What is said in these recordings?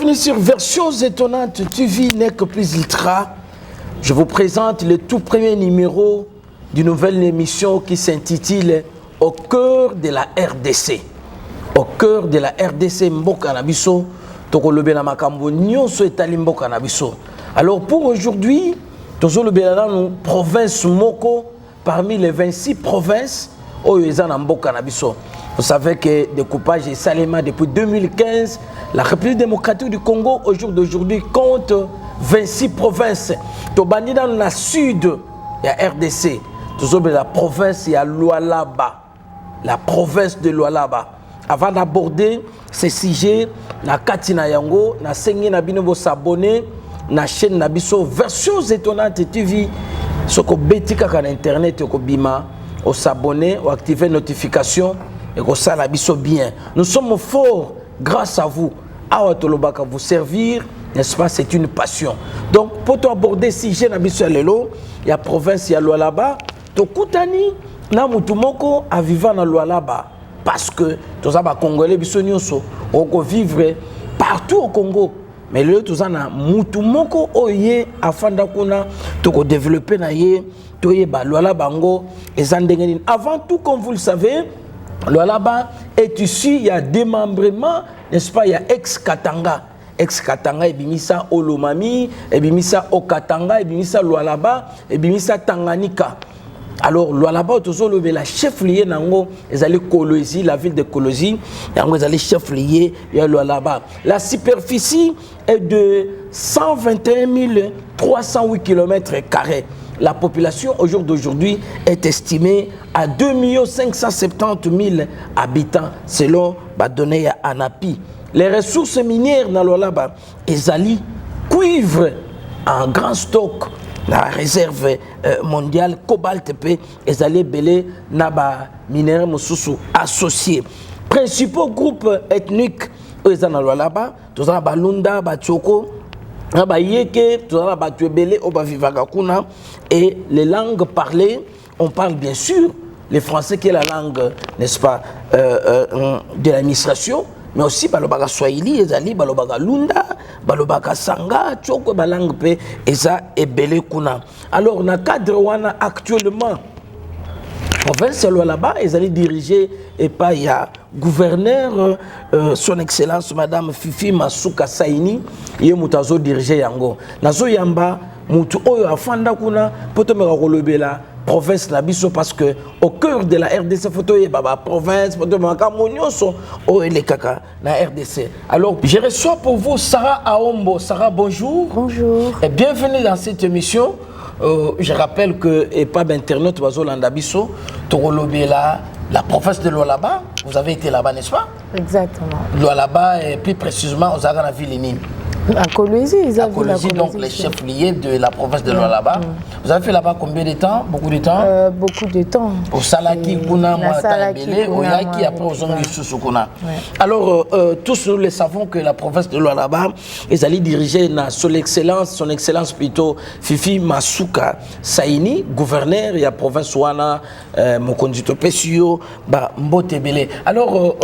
Bienvenue sur Versions étonnantes TV, n'est que plus ultra. Je vous présente le tout premier numéro d'une nouvelle émission qui s'intitule Au cœur de la RDC. Au cœur de la RDC, Mboka Nabiso, Tokolobe na makambo nyonso etali Mboka Nabiso. Alors pour aujourd'hui, Tozolobe na province moko parmi les 26 provinces oyo eza na Mboka Nabiso. Vous savez que découpage est salement depuis 2015. La République démocratique du Congo, au jour d'aujourd'hui, compte 26 provinces. Tobani dans le sud, il y a RDC. Toujours la province, il y a Lualaba. La province de Lualaba. Avant d'aborder ces sujets, na Katina Yango, na Sengi Nabinobo s'abonner, na chaîne Nabiso, Versions étonnantes TV, ce que Betika sur Internet, au Bima, au s'abonner, au activer notification. Et que ça l'habisse bien. Nous sommes forts grâce à vous. À Tolobaka vous servir, n'est-ce pas? C'est une passion. Donc, pour aborder si j'ai l'habitude à l'élo, il y a province, il y a Lualaba. Tokutani, na mutumoko à vivre dans Lualaba. Parce que, tous les Congolais, on peut vivre partout au Congo. Mais le tout ça, mutumoko oye afin d'akuna, toko développer na ye, toye ba Lualaba ngo, et zandengeni. Avant tout, comme vous le savez, Lualaba est ici, il y a démembrement, n'est-ce pas? Il y a ex-Katanga. Ex-Katanga, et bimisa Olomami, et bimisa Okatanga, et bimisa Lualaba, et bimisa Tanganyika. Alors, Lualaba, toujours la chef-liée, ils allaient Kolosi, la ville de Kolosi, ils allaient chef-liée, il y a Lualaba. La superficie est de 121 308 km². La population au jour d'aujourd'hui est estimée à 2 570 000 habitants selon les données à ANAPI. Les ressources minières dans Lualaba, ezali cuivre en grand stock, la réserve mondiale, cobalt, ezali belé naba minéraux mususu associés. Principaux groupes ethniques dans Lualaba, tous les Balunda, Bachoko, et les langues parlées, on parle bien sûr le français qui est la langue, n'est-ce pas, de l'administration, mais aussi balobaka swahili, ezali balobaka lunda, balobaka sanga, tchoko balangue pe eza ebele kuna. Alors na cadre wana actuellement province Lualaba, ils allaient diriger et pas il y a gouverneur son excellence madame Fifi Masuka Saini ye mutazo diriger yango nazo yamba mutu oyo afanda kuna poto meka kolobela province na biso parce que au cœur de la RDC photo ye baba province poto meka monyoso o ele kaka na RDC. Alors je reçois pour vous Sarah Aombo. Sarah, bonjour. Bonjour et bienvenue dans cette émission. Je rappelle que et pas d'internet Bazolandabiso, Torolobela, la province de Lualaba, vous avez été là-bas, n'est-ce pas? Exactement. Lualaba et plus précisément aux Agana Villeneuve. À Kolosi, ils ont vu donc les chefs liés de la province de Lualaba. Vous avez fait là-bas combien de temps? Beaucoup de temps? Beaucoup de temps. Au Salaki, Kuna, Moatabele, au Yaki, après aux Ongi Susukuna. Alors, tous nous le savons que la province de Lualaba, ils allaient diriger son excellence plutôt, Fifi Masuka Saini, gouverneur de la province Wana, Mokondito Pesio, Mbotebele. Alors,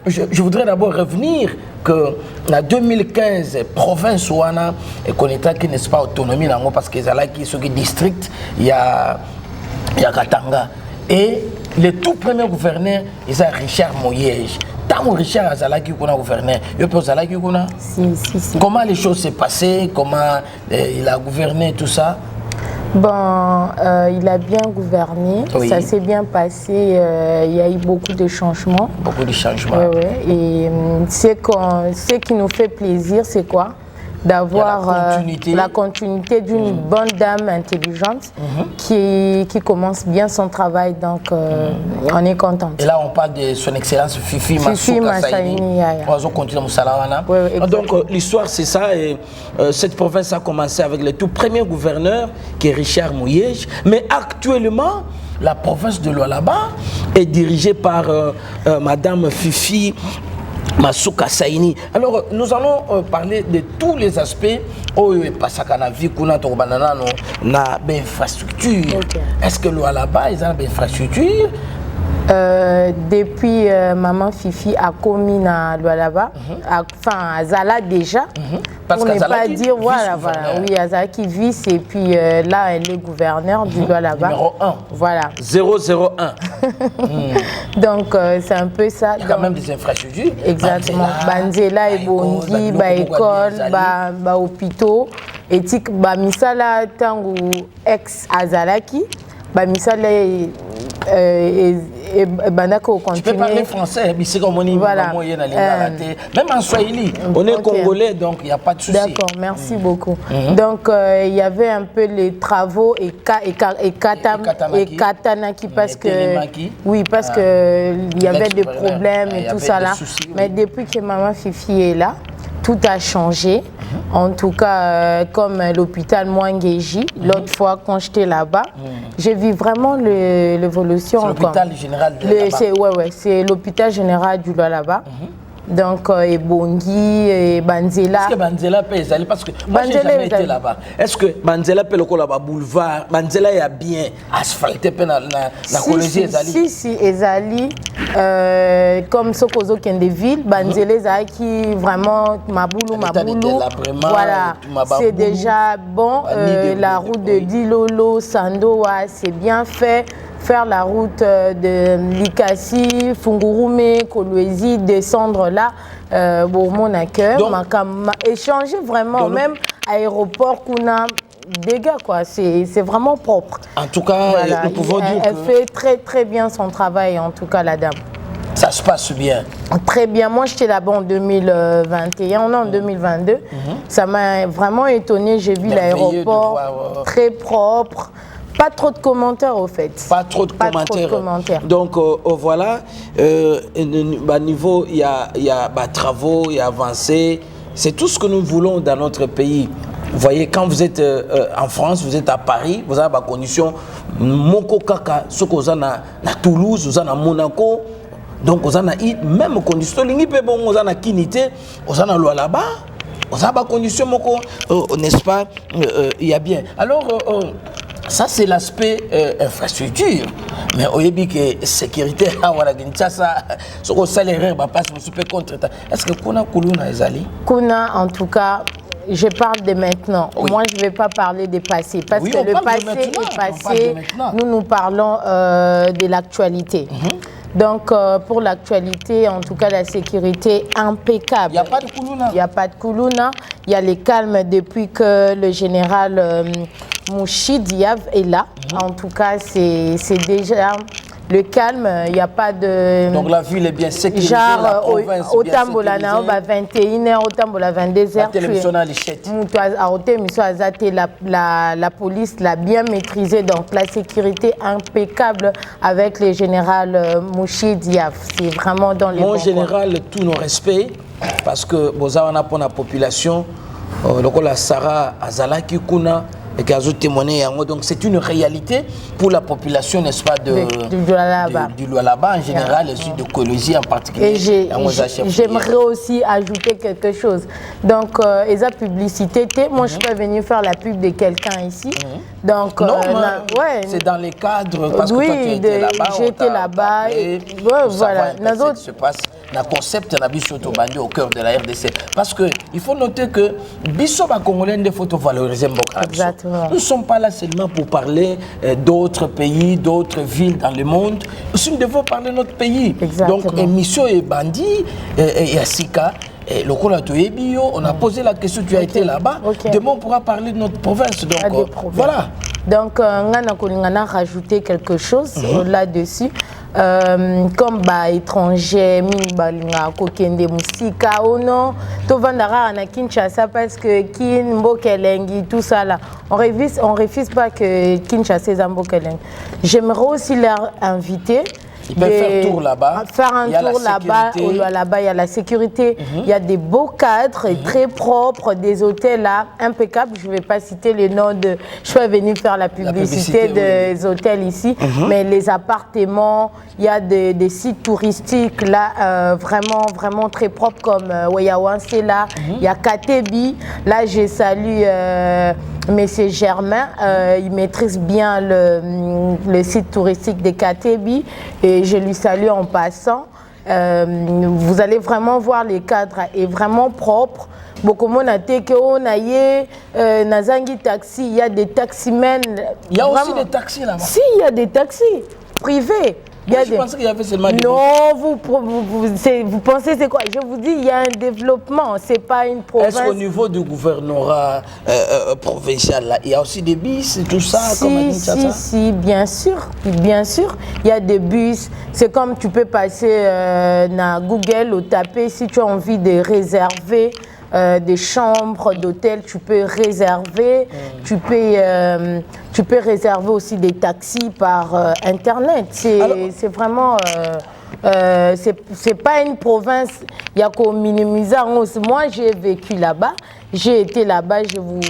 je voudrais d'abord revenir que en 2015, province Wana et qu'on est qui n'est pas autonomie parce qu'ils ont qui ce district il y a Katanga et le tout premier gouverneur c'est Richard Moyege. Tant Richard Azalaki qu'on a gouverneur, il peut Azalaki qu'on a. Si. Comment les choses s'est passées, comment il a gouverné tout ça? Bon, il a bien gouverné, oui. Ça s'est bien passé, il y a eu beaucoup de changements. Beaucoup de changements. Et ce qui nous fait plaisir, c'est quoi? D'avoir la continuité d'une bonne dame intelligente qui commence bien son travail, donc on est content. Et là on parle de son excellence Fifi Masuka Saini. On continue Moussalara. Donc l'histoire c'est ça, et cette province a commencé avec le tout premier gouverneur qui est Richard Moyege, mais actuellement la province de Lualaba est dirigée par madame Fifi Masuka Saini. Alors, nous allons parler de tous les aspects où il passe à la vie qu'on a na infrastructure. Est-ce que Lualaba, ils ont une infrastructure? Depuis maman Fifi a commis na Lualaba, enfin à Zala déjà, parce pour ne pas dire voilà, oui, Azalaki vice et puis là elle est gouverneur du Lualaba. Numéro 1. Voilà. 001. Donc c'est un peu ça. Il y a quand même des infrastructures. Exactement. Banzela et Bongi, ba école, ba hôpitaux, éthique, ba misala tangu ex Azalaki, ba misala et Banako continue. Tu peux parler français, mais c'est comme on dit, voilà. Même en Swahili, on est congolais, donc il n'y a pas de souci. D'accord, merci beaucoup. Donc il y avait un peu les travaux et Katanaki parce que oui, parce que il y avait des problèmes et tout ça là. Mais depuis que maman Fifi est là, tout a changé. En tout cas, comme l'hôpital Mwangeji, l'autre fois quand j'étais là-bas, j'ai vu vraiment l'évolution. C'est l'hôpital général de là-bas. Ouais, c'est l'hôpital général du là-bas. Donc, et Bongi, et Banzela. Est-ce que Banzela peut aller? Parce que moi, je n'ai jamais été là-bas. Est-ce que Banzela peut le là-bas, boulevard? Banzela est bien asphalté dans la colonie Ezali? Si, Ezali, comme Sokozo Kendeville, Banzela qui vraiment Maboulou. Voilà, c'est déjà bon. La route de Dilolo, Sandoa, c'est bien fait. Faire la route de Likasi, Fungurume, Kolwezi, descendre là, mon accueil, échanger vraiment, même aéroport qu'on a dégâts, quoi. C'est vraiment propre. En tout cas, voilà. Nous pouvons dire elle fait très très bien son travail, en tout cas, la dame. Ça se passe bien. Très bien. Moi, j'étais là-bas en 2021, on est en 2022. Ça m'a vraiment étonné. J'ai vu l'aéroport très propre. Pas trop de commentaires au fait. Pas trop de commentaires. Donc voilà, niveau il y a travaux, il y a avancées. C'est tout ce que nous voulons dans notre pays. Vous voyez, quand vous êtes en France, vous êtes à Paris, vous avez des conditions. Moko kaka, ce que vous avez à Toulouse, vous avez à Monaco. Donc vous avez même conditions. Vous avez à Kinité, vous avez à Lualaba. Vous avez des conditions, n'est-ce pas? Il y a bien. Alors. Ça, c'est l'aspect infrastructure. Mais au début, que sécurité, ce qu'on salaire, est-ce que Kuna Kuluna Ezali? Kuna, en tout cas, je parle de maintenant. Oui. Moi, je ne vais pas parler des passés. Parce que le passé est passé. Nous parlons de l'actualité. Donc, pour l'actualité, en tout cas, la sécurité impeccable. Il n'y a pas de Kuluna. Il n'y a pas de Kuluna. Il y a les calmes depuis que le général Mouchi Diav est là. En tout cas, c'est déjà le calme. Il n'y a pas de... Donc, la ville est bien sécurisée, genre, la province au Tambola, 21h, au Tambola, 22h. La télévision à l'échette. La police l'a bien maîtrisé. Donc, la sécurité impeccable avec le général Mouchi Diav. C'est vraiment dans les Mon général, tous nos respects, parce que Bozawana pour la population, la Sarah Azalaki Kuna, et qui a témoigné. Donc c'est une réalité pour la population, n'est-ce pas, du Lualaba en général, et de Colosie en particulier. Et j'aimerais aussi ajouter quelque chose. Donc, la publicité, moi je suis pas venue faire la pub de quelqu'un ici. Donc, non, c'est dans les cadres, parce que toi tu étais là-bas. J'ai été là-bas. Voilà. Se passe le concept de au cœur de la RDC. Parce qu'il faut noter que Bisso Congolais ne faut valoriser Mbokra. Nous ne sommes pas là seulement pour parler d'autres pays, d'autres villes dans le monde. Nous devons parler de notre pays. Exactement. Donc, émission et bandit et Asika. Et le on a posé la question, tu as été là-bas. Demain, on pourra parler de notre province. Donc, voilà. Donc, on a rajouté quelque chose là-dessus. Comme étranger, kokende musika ou non, to vandara na Kinshasa parce que Kin Mbokelengi, tout ça là. On refuse pas que Kinshasa est Mbokelengi. J'aimerais aussi leur inviter. Ils peuvent faire tour là-bas. Faire un tour là-bas. Là-bas, il y a la sécurité. Il y a des beaux cadres très propres, des hôtels là, impeccables. Je ne vais pas citer les noms de... Je suis venue faire la publicité des hôtels ici. Mais les appartements, il y a des sites touristiques là, vraiment très propres comme Wayawanse là. Il y a Katebi. Là, je salue Monsieur Germain, il maîtrise bien le site touristique de Katebi et je lui salue en passant. Vous allez vraiment voir les cadres est vraiment propre. Beaucoup de Nazangi taxi, il y a des taximens. Il y a aussi des taxis là-bas. Si, il y a des taxis privés. Je pensais qu'il y avait seulement des... Non, vous pensez c'est quoi? Je vous dis, il y a un développement, c'est pas une province. Est-ce qu'au niveau du gouvernorat provincial, là, il y a aussi des bus et tout ça? Si, bien sûr. Il y a des bus. C'est comme tu peux passer dans Google ou taper si tu as envie de réserver. Des chambres d'hôtel, tu peux réserver, tu peux réserver aussi des taxis par internet. C'est vraiment, c'est pas une province, il y a qu'au minimiser. Moi, j'ai vécu là-bas, j'ai été là-bas, je vous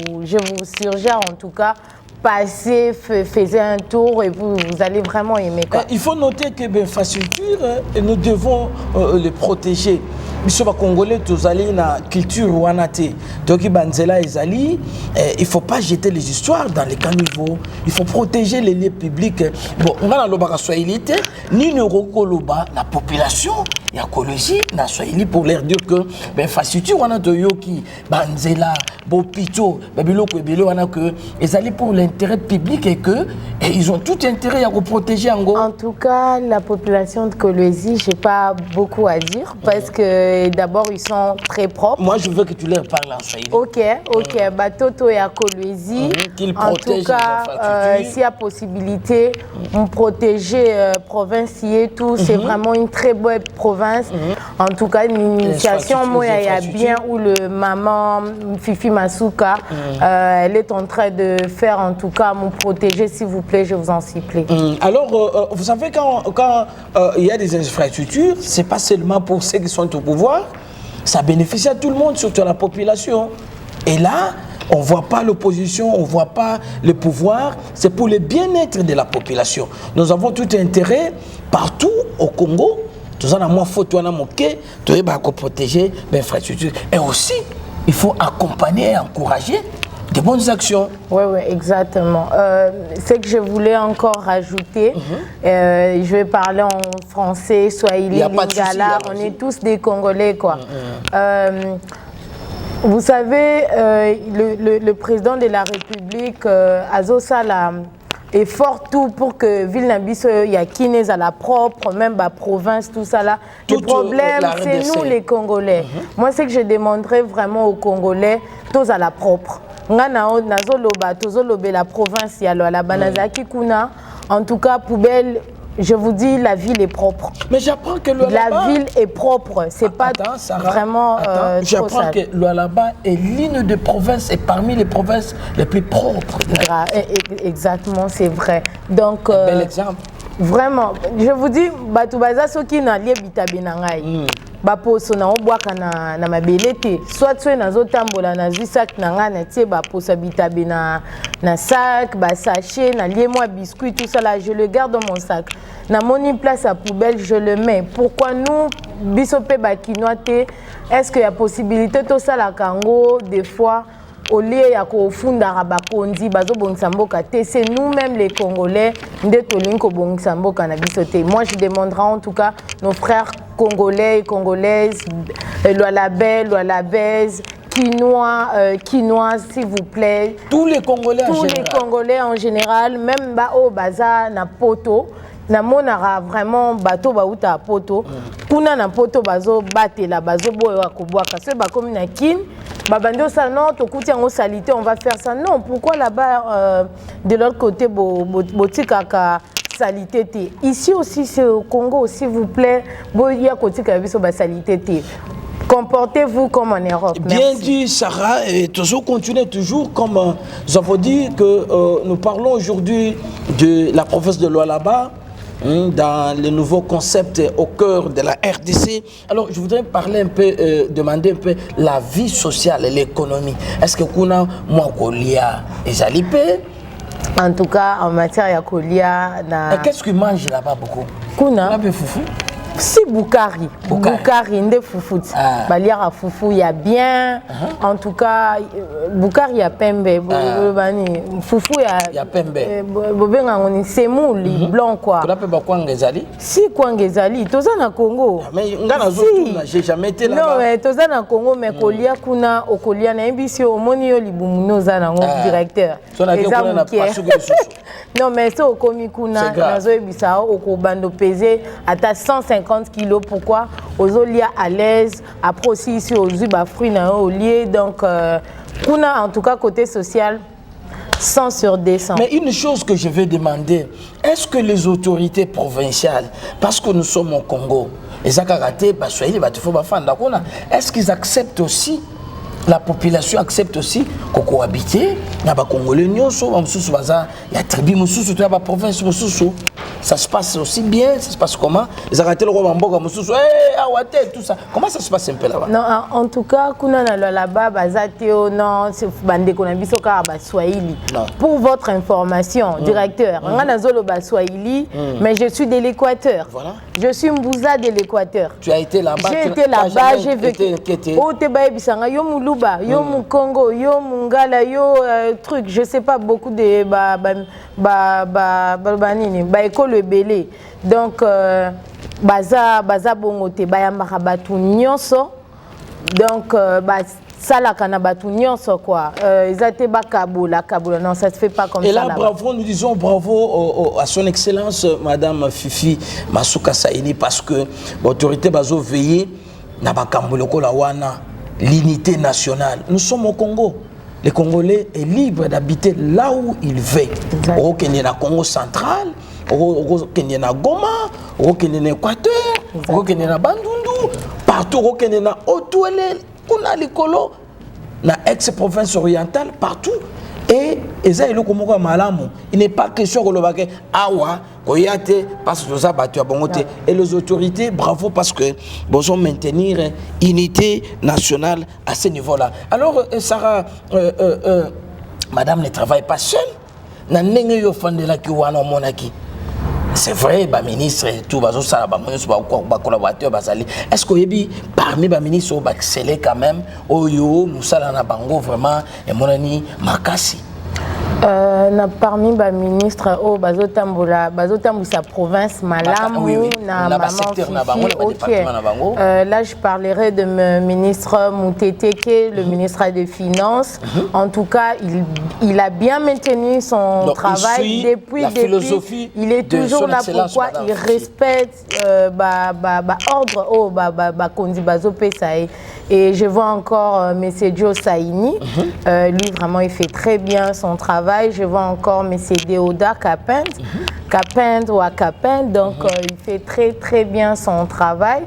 suggère en tout cas. Passez, faisez un tour et vous allez vraiment aimer. Il faut noter que l'infrastructure, nous devons les protéger. Monsieur les Congolais, tous allés dans la culture ouanate. Donc, il ne faut pas jeter les histoires dans les caniveaux. Il faut protéger les lieux publics. Bon, on a la Swahilité, ni la population, il y a l'écologie, la Swahili pour leur dire que l'infrastructure ouanate yoki, Banzela, Bopito, Babiloko et Bilo, ils allaient pour l'intérêt public et ils ont tout intérêt à vous protéger en gros. En tout cas, la population de Kolwezi, je n'ai pas beaucoup à dire parce que d'abord, ils sont très propres. Moi, je veux que tu leur parles en Swahili. Ok. Toto et à Kolwezi. En tout cas, s'il y a possibilité, on protéger province et tout. C'est vraiment une très belle province. En tout cas, une initiation, moi, il y a bien où le maman Fifi Masuka, elle est en train de faire, en tout cas, me protéger, s'il vous plaît, je vous en supplie. Alors, vous savez, quand il y a des infrastructures, ce n'est pas seulement pour ceux qui sont au pouvoir, ça bénéficie à tout le monde, surtout à la population. Et là, on ne voit pas l'opposition, on ne voit pas le pouvoir, c'est pour le bien-être de la population. Nous avons tout intérêt, partout au Congo, tout ça, moi, faut protéger l'infrastructure. Et aussi, il faut accompagner et encourager des bonnes actions. Oui, exactement. Ce que je voulais encore rajouter, je vais parler en français, swahili, lingala, on est tous des Congolais, quoi. Vous savez, le président de la République, Azosala, est fort tout pour que ville Nabiso Yakines à la propre, même la province, tout ça là. Le problème, c'est nous les Congolais. Moi, c'est que je demanderais vraiment aux Congolais, tous à la propre. La province, en tout cas, poubelle, je vous dis, la ville est propre. Mais j'apprends que la ville est propre, c'est pas vraiment. J'apprends que Lualaba est l'une des provinces et parmi les provinces les plus propres. Exactement, c'est vrai. Donc, bel exemple. Vraiment, je vous dis, Batoubaza Soki na liebita benangai. Baposo na obwaka na mabele te. Soit tu na zotambola na zisak na nga na tie baposa bitabe na sac, ba sachet, na lié moi biscuit, tout ça là, je le garde dans mon sac. Na moni place à poubelle, je le mets. Pourquoi nous bisope ba kinoate? Est-ce qu'il y a possibilité tout ça la kango des fois au lieu ya ko funda bakondi bazo bongisa mboka te, c'est nous-mêmes les Congolais nde tolinko bongisa mboka na biso te. Moi je demanderai en tout cas nos frères congolais et congolaises, Lualabais, quinois, s'il vous plaît. Tous les Congolais en général. Tous les Congolais en général, même au baza na poto. Na monara vraiment bateau bauta poto. Kuna na poto bazo batela bazo boya kobwaka. C'est ba comme na kin. Babando ça non, to kuti en salité, on va faire ça. Non, pourquoi là-bas de l'autre côté botikaka salité te. Ici aussi c'est au Congo, s'il vous plaît. Boya kotika biso ba salité te. Comportez-vous comme en Europe. Bien dit, Sarah, et toujours continuez toujours comme nous avons dit que nous parlons aujourd'hui de la province de Lualaba. Dans le nouveau concept au cœur de la RDC. Alors, je voudrais parler un peu, demander un peu la vie sociale et l'économie. Est-ce que kuna mwakolia et jalipé? En tout cas, en matière de kolia, qu'est-ce qu'ils mangent là-bas beaucoup? Kuna. La foufou. Si Boukari, Nde Foufou, Baliara Foufou, il y a bien, en tout cas, Boukari, il y a Pembe, Foufou, il y a Pembe, c'est moule, blanc quoi. Tu l'appelles Kwangezali? Si, Kwangezali, tous en Congo. Mais j'ai jamais été là. Non, mais tous en Congo, mais Kolia Kuna, Okolia, Nambisi, Omonio, Libumuno, Zana, directeur. Non, mais ça, au Komikuna, Nazo Ebisao, au Kobando pesé, à ta 150 kilos. Pourquoi? Aux olias à l'aise. Après aussi, ici, aux Zuba fruits, au lieu. Donc, Kuna, en tout cas, côté social, 100 sur 200. Mais une chose que je vais demander, est-ce que les autorités provinciales, parce que nous sommes au Congo, est-ce qu'ils acceptent aussi, la population accepte aussi qu'on cohabite, il y a des Congolais, il y a des tribus, il y a des provinces, ça se passe aussi bien, ça se passe comment? Ils arrêtent le roi Mboga, tout ça. Comment ça se passe un peu là-bas? Non, en tout cas, là-bas, pour votre information, directeur, mais je suis de l'Équateur. Voilà. Je suis Mbouza de l'Équateur. Tu as été là-bas? J'ai été là-bas, j'ai vécu. Yo Congo, yo Mungala, yo truc, je sais pas beaucoup de école belé. Donc baza bongote bayambaka batu nyonso. Donc sala kana batu nyonso quoi. Izate ba kabola, non ça se fait pas comme ça. Et là bravo, nous disons bravo à son excellence madame Fifi Masuka Saini parce que l'autorité bazo veiller na ba kamboloko la wana. L'unité nationale. Nous sommes au Congo. Le Congolais est libre d'habiter là où il veut. Au Congo central, au Goma, au Équateur, au Bandundu, partout au Otouele, on a l'écolo, la ex-province orientale, partout. Et il n'est pas question que le awa koyate parce que ça battu à bongoté et les autorités bravo parce que besoin maintenir unité nationale à ce niveau-là. Alors Sarah madame ne travaille pas seule. Na ndenge yo fandela ki wana monaki. C'est vrai, bah ministre tout ça collaborateur basali. Est-ce que yebi parmi les ministres ba exceller quand même oyo musala na bango vraiment et monani makasi. Parmi les ministres, sa province, Malamu, là, je parlerai de mon ministre Mouteteke, le ministre des Finances. En tout cas, il a bien maintenu son travail depuis. Il est toujours là. Pourquoi? Il respecte l'ordre. Et je vois encore M. Joe Saini. Lui, vraiment, il fait très bien son travail. Je vois encore M. Deoda Kapend, donc il fait très très bien son travail.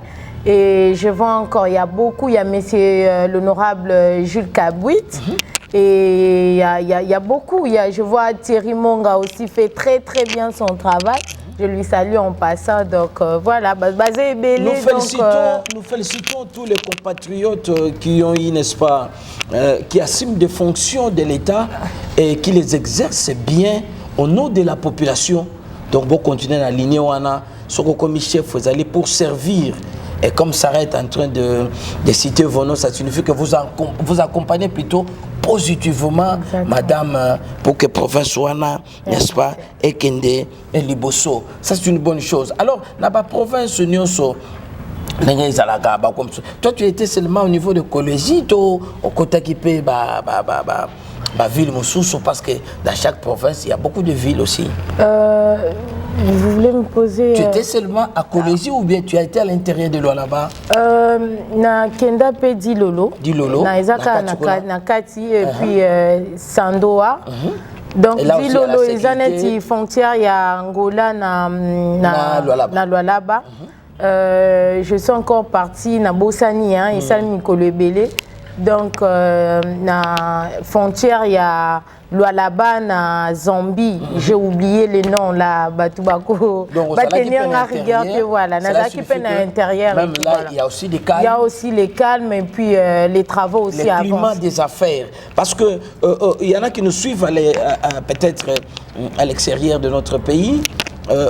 Et je vois encore, il y a M. l'honorable Jules Kabouit. Et il y a beaucoup. Je vois Thierry Monga aussi fait très très bien son travail. Je lui salue en passant, donc voilà. Nous félicitons tous les compatriotes qui ont eu, n'est-ce pas, qui assument des fonctions de l'État et qui les exercent bien au nom de la population. Donc, vous continuez à aligner ce que comme chef vous allez pour servir. Et comme Sarah est en train de citer vos noms, ça signifie que vous accompagnez plutôt positivement, madame, pour que province Ouana, n'est-ce pas, et Kende et Liboso. Ça, c'est une bonne chose. Alors, dans la province Nyonso, toi, tu étais seulement au niveau de Kolwezi, au côté qui peut ville Moussoussou, parce que dans chaque province, il y a beaucoup de villes aussi. Vous voulez me poser... Tu étais seulement à Kolwezi ou bien tu as été à l'intérieur de Lualaba? Na Kenda pe Dilolo. Na Ezaka na Kati et puis Sandoa. Donc Dilolo, Ezaneti frontière, il y a Angola na Lualaba. Je suis encore partie na Bossani, et Salmi Kolwebele. Donc, na frontière, il y a Lualaba, na Zambie. J'ai oublié les noms là. Batubako. Voilà. Même là, il y a aussi des calmes. Il y a aussi les calmes et puis les travaux aussi avancent. Le climat des affaires. Parce que il y en a qui nous suivent peut-être à l'extérieur de notre pays.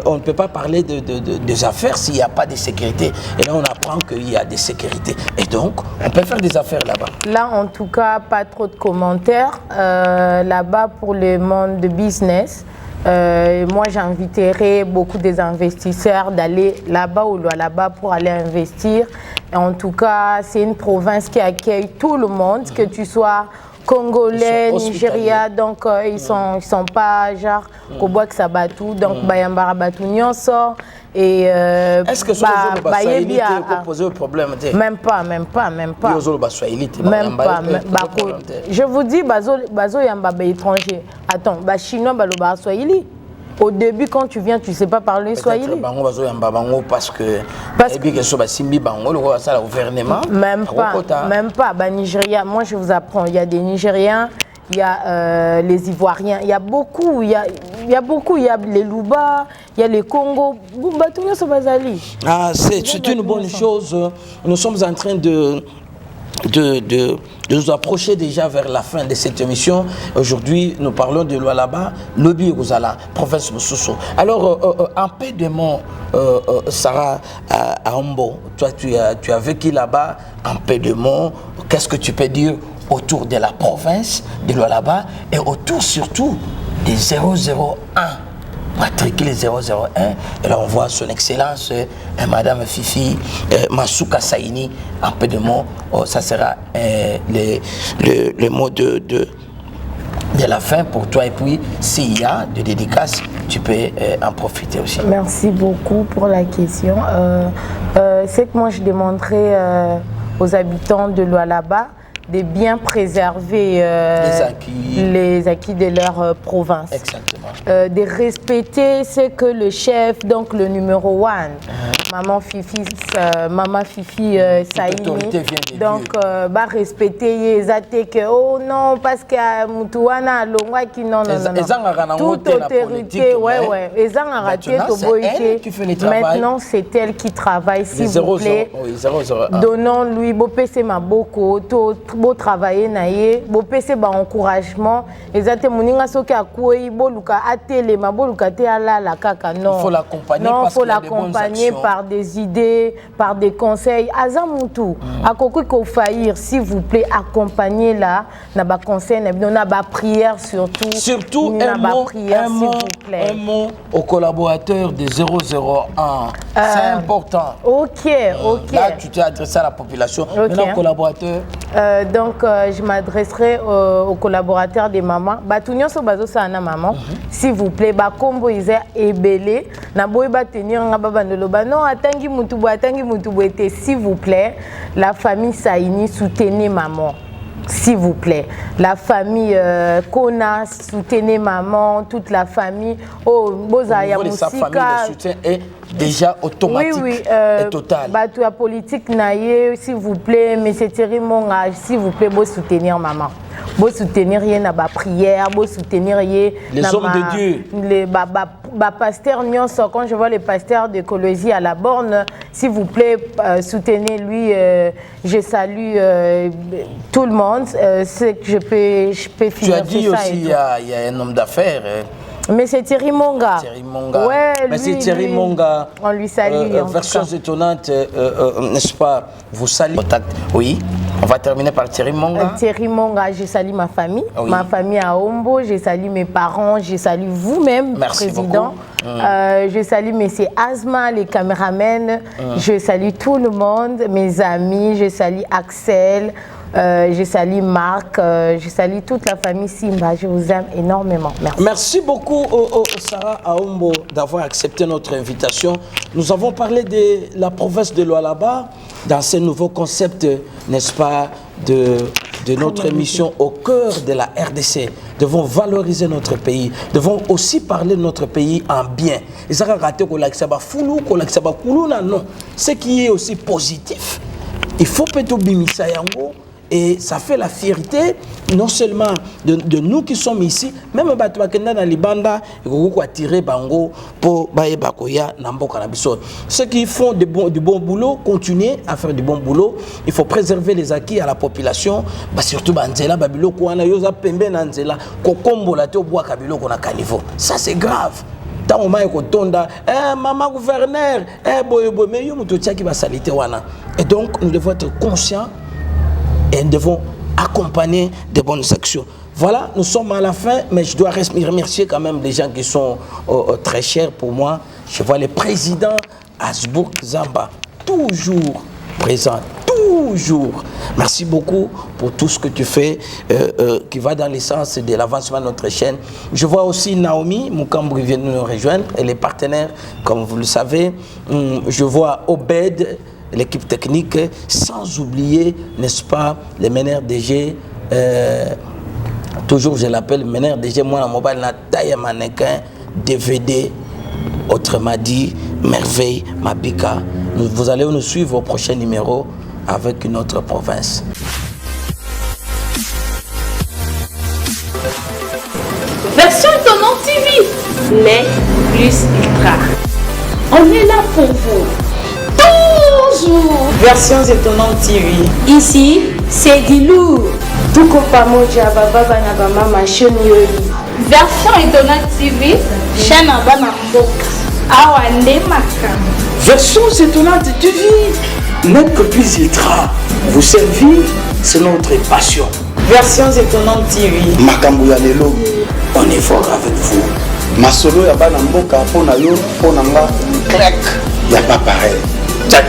on ne peut pas parler des affaires s'il n'y a pas de sécurité. Et là, on apprend qu'il y a des sécurités. Et donc, on peut faire des affaires là-bas. Là, en tout cas, pas trop de commentaires. Là-bas, pour le monde de business, moi, j'inviterai beaucoup des investisseurs d'aller là-bas ou là-bas pour aller investir. Et en tout cas, c'est une province qui accueille tout le monde, que tu sois Congolais, Nigeria, donc ils sont pas genre Koboak Sabatou, donc Bayambara Batou Nyonso. Et est-ce que ce Swahili posé un problème? Même pas. Même pas. Je vous dis, Bazo Yamba étranger. Attends, Chinois, Baloba Swahili. Au début, quand tu viens, tu ne sais pas parler swahili. Parce que même pas. Nigeria, moi je vous apprends, il y a des Nigériens, il y a les Ivoiriens, il y a beaucoup, il y a les Louba, il y a les Congo. C'est une bonne chose. Nous sommes en train de nous approcher déjà vers la fin de cette émission. Aujourd'hui, nous parlons de Lualaba, Lobi Ouzala, province Moussousou. Alors, un peu de mots, Sarah Aombo, toi tu as vécu là-bas, un peu de mots, qu'est-ce que tu peux dire autour de la province de Lualaba et autour surtout des 001 matriculé 001, et là on voit son excellence Madame Fifi Masuka Saini, un peu de mots, ça sera le mot de la fin pour toi, et puis s'il y a de dédicaces, tu peux en profiter aussi. Merci beaucoup pour la question. C'est que moi je demanderai aux habitants de Lualaba de bien préserver les acquis de leur province. Exactement. De respecter ce que le chef, donc le numéro 1, Maman Fifi Saini, donc respecter les attaques que oh non parce que Moutouana Longwa qui non toute autorité ils ont raté maintenant c'est elle qui travaille, s'il vous plaît. Donnons-lui bopé ma beaucoup beau travailler naie bopé ba encouragement ezate moninga soki akoi boluka atele maboluka te ala la kaka non. Il faut l'accompagner par des idées, par des conseils. Azamutu, akoko ko faillir, s'il vous plaît, accompagnez là, na ba conseil, na ba prière surtout. Surtout un mot aux collaborateurs des 001. C'est important. Ok. Là, tu t'es adressé à la population. Maintenant, collaborateurs. Donc, je m'adresserai aux collaborateurs des mamans. Batunyo so bazo sa na maman. S'il vous plaît, ba kombo ize ebele. Na boy ba tenir nga babandolo ba non atangi mutubu ete, s'il vous plaît, la famille Saini soutenez maman. S'il vous plaît, la famille Kona, soutenez maman, toute la famille. Oh, Bozaya Moussika. Sa famille, le soutien est déjà automatique et total. La politique naïe, s'il vous plaît, mais c'est Thierry Monga, s'il vous plaît, vous soutenir maman. Vous soutenir rien na ba prière, vous soutenir rien les hommes de Dieu. Les pasteurs nyonso, quand je vois les pasteurs d'écologie à la borne, s'il vous plaît, soutenez-lui. Je salue tout le monde. C'est que je peux finir. Tu as dit aussi il y a un homme d'affaires. Mais c'est Thierry Monga. Ouais, mais c'est Thierry Monga. On lui salue. Version étonnante, n'est-ce pas? Vous saluez. Oui. On va terminer par Thierry Monga. Thierry Monga, je salue ma famille. Oui. Ma famille à Ombo, je salue mes parents, je salue vous-même, président. Je salue M. Asma, les caméramens. Je salue tout le monde, mes amis. Je salue Axel. Je salue Marc, je salue toute la famille Simba, je vous aime énormément. Merci. Merci beaucoup Sarah Aombo d'avoir accepté notre invitation. Nous avons parlé de la province de Lualaba dans ce nouveau concept, n'est-ce pas, de notre émission au cœur de la RDC. Devons valoriser notre pays, devons aussi parler de notre pays en bien. Non, ce qui est aussi positif, il faut peut-être bimisa yango. Et ça fait la fierté, non seulement de nous qui sommes ici, même ceux qui font du bon boulot, continuez à faire du bon boulot. Il faut préserver les acquis à la population, surtout ça c'est grave. tant au moins kotonda maman gouverneur boy mais yo muto tchaki ba salité wana. Et donc nous devons être conscients et nous devons accompagner des bonnes actions. Voilà, nous sommes à la fin, mais je dois remercier quand même les gens qui sont très chers pour moi. Je vois le président Asbourg Zamba, toujours présent, toujours. Merci beaucoup pour tout ce que tu fais, qui va dans le sens de l'avancement de notre chaîne. Je vois aussi Naomi Mukambu vient nous rejoindre, elle est partenaire, comme vous le savez. Je vois Obed, l'équipe technique, sans oublier, n'est-ce pas, les meneurs DG. Toujours, je l'appelle meneur DG, moi, la mobile, la taille mannequin, DVD, autrement dit, merveille, Mabika. Vous allez nous suivre au prochain numéro avec une autre province. Version Étonnante TV, mais plus ultra. On est là pour vous. Toujours. Versions Étonnantes TV. Ici, c'est du lourd. Tuko pamoja baba na mama shonioli. Version Étonnante TV, chaîne en bas mboka. Awa ndemaka. Version Étonnante TV, n'est que plus ultra. Vous servir, c'est notre passion. Versions Étonnantes TV. Makambu ya lelo, on est fort avec vous. Masolo ya bana mboka pona yo, pona nga, clac, y a pas pareil. Tchac.